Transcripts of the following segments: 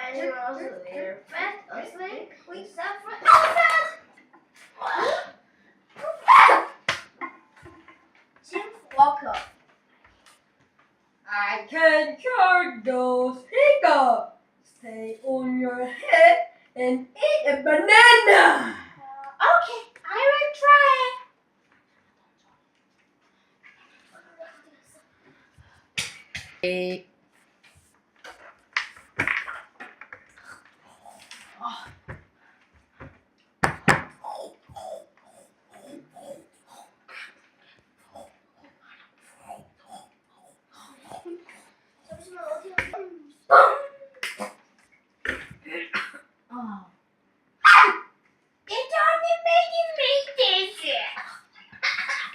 animals live fast asleep with suffer. Jim Walker. I can cure those hiccups. Stay on your head and eat a banana. Okay, I will try. 잠시만 어디야? It only made this.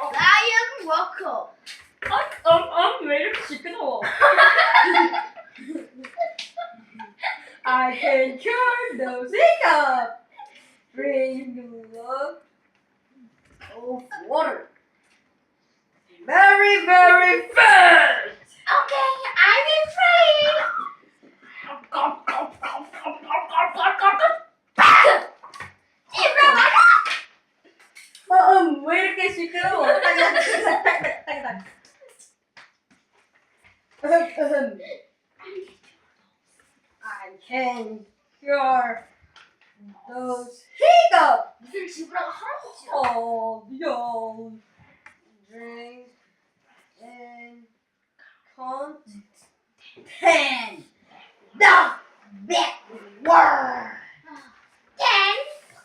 Lion Walker. 왜 이렇게 시끄러워? I can cure those hiccups. Drink a lot of water. Very, very fast. Okay, I will try. 왜 이렇게 시끄러워? I can cure those hiccups. 무슨 지브라가 할아버지야? Oh, yo. Drink and contain the big word. 10,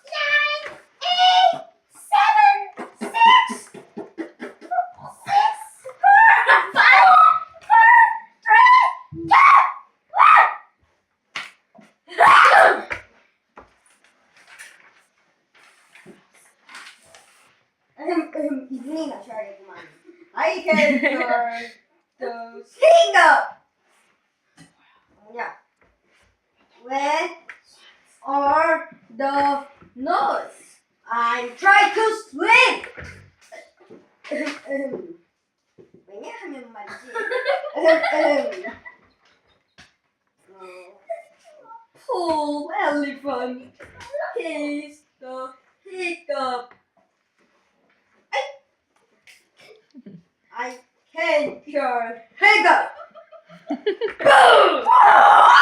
9, 8, 7, 6, 5, 4, 3, 2, 1. 이분이 맞춰야겠구만. I can cure those hiccups. 뭐냐? When or the nose. I try to sleep. 왜냐하면 말이지. Poor elephant. He's the hiccup. I can cure hiccup. Boom! Wow!